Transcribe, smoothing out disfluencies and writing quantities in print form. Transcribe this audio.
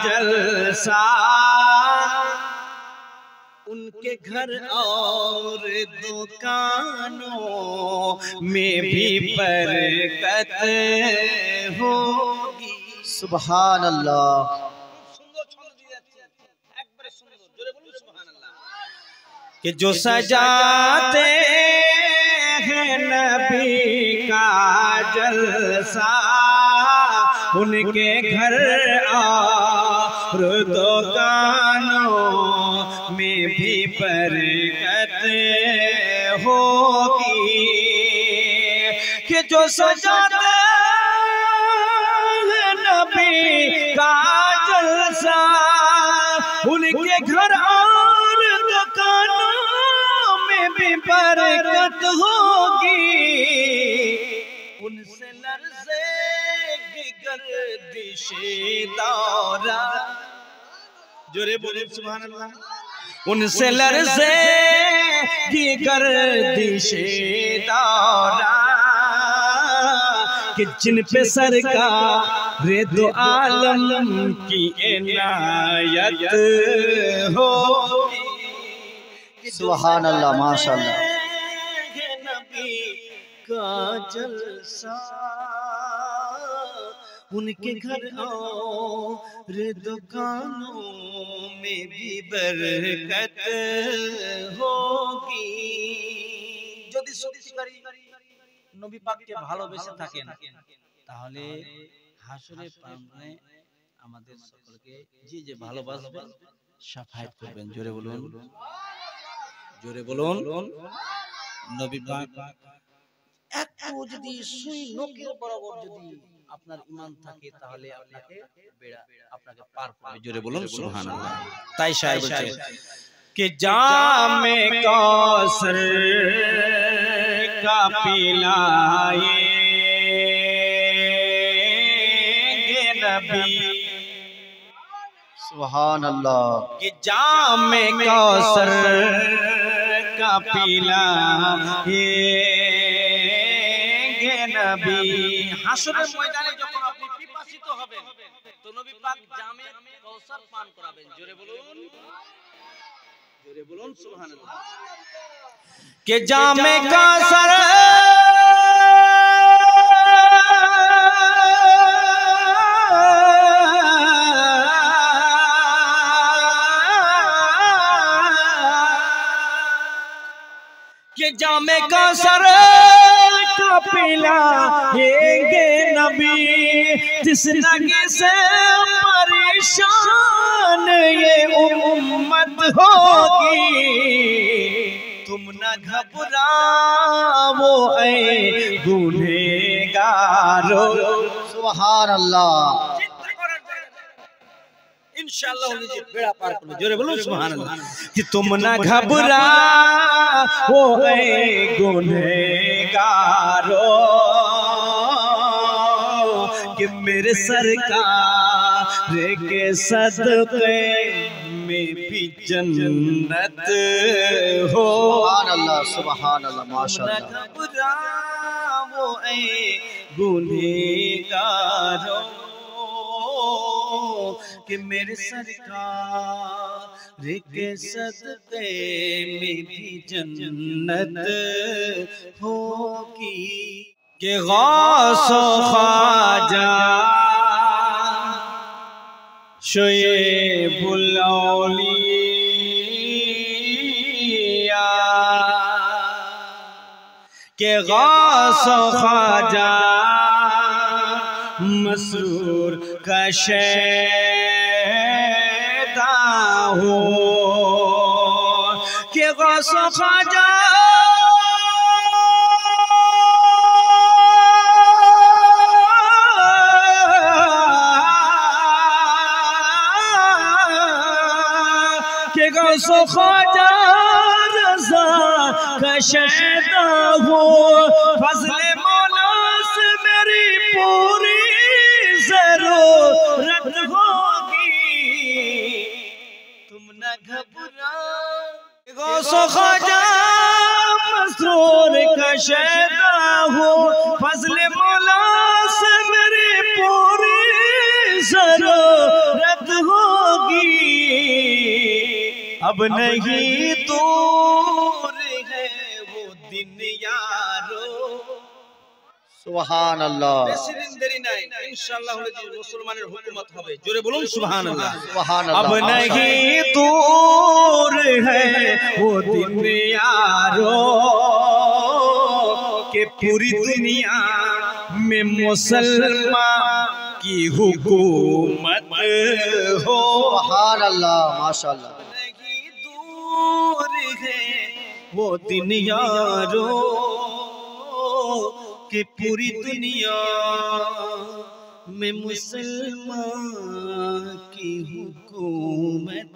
जलसा, उनके घर और दुकानों में भी बरकत होगी। सुभान अल्लाह। कि जो सजाते हैं नबी का जलसा, उनके घर और दुकानों में भी बरकत होगी। कि जो सजाते हैं नबी का जलसा, उनके घर और दुकानों में भी बरकत होगी। उनसे लर्ज़ेगी गर्दिशे दौरा, जोरे बोले सुभान अल्लाह। उनसे लर्ज़ेगी गर्दिशे दौरा, कि जिन पे सरकार दो आलम की इनायत होगी। सुभान अल्लाह, माशाअल्लाह। नबी का जलसा, उनके घर और दुकानों में भी बरकत होगी। যদি সত্যিকারী নবী পাককে ভালোবেসে থাকেন, তাহলে হাসরের প্রাঙ্গণে আমাদের সকলকে যে যে ভালোবাসবেন শাফায়াত করবেন। জোরে বলুন, জোরে বলুন। নবী পাক একটু যদি সুই নখের বরাবর যদি আপনার ঈমান থাকে, তাহলে আপনাকে পার করবে। জোরে বলুন সুবহানাল্লাহ। তাই শায়ের বলছে कि जामे कौसर का पिलाएंगे नबी। सुभान अल्लाह। कि जामे कौसर का पिलाएंगे नबी। হাসরের ময়দানে যখন আপনি পিপাসিত হবেন, তো নবী পাক জামে কৌসার পান করাবেন। জোরে বলুন, जोरे बोलो सुभान अल्लाह। के जामे कौसर के जामे कौसर का पिलाएंगे नबी। जिस नगे से परेशान ये उम्मत होगी, तुम न घबराओ ऐ गुनहगारो। सुभान अल्लाह। इंशाअल्लाह उन्हें बेड़ा पार कर लो। जोरे बोलो सुभान अल्लाह। कि तुम न घबराओ ऐ गुनहगारो, कि मेरे सरकार के सदक़े में भी जन्नत हो। सुभान अल्लाह, सुभान अल्लाह, माशाअल्लाह। घबराओ ऐ गुनहगारो, कि मेरे सरकार के सदक़े में भी जन्नत होगी। कि गौस ख्वाजा शुएबुल औलिया, के गौस ख्वाजा मसरूर का शैदा हो। के गौस ख्वाजा गौसो ख्वाजा रज़ा का शैदा हो। फज़ले मौला से मेरी पूरी ज़रूरत होगी, तुम न घबराओ। गौसो ख्वाजा मसरूर का शैदा हो। फज़ले मौला से मेरी पूरी ज़रूरत हो। अब नहीं दूर है वो दिन यारो। সুবহান আল্লাহ বেশি দিন দেরি নাই, ইনশাআল্লাহ মুসলমানের হুকুমত হবে। জোরে বলুন সুবহানাল্লাহ। সুবহান अब আল্লাহ नहीं दूर है वो दिन यारो कि पूरी दुनिया में मुसलमान की हुकूमत हो। সুবহান আল্লাহ মাশাআল্লাহ नहीं दूर है वो दिन यारो कि पूरी दुनिया में मुसलमान की हुकूमत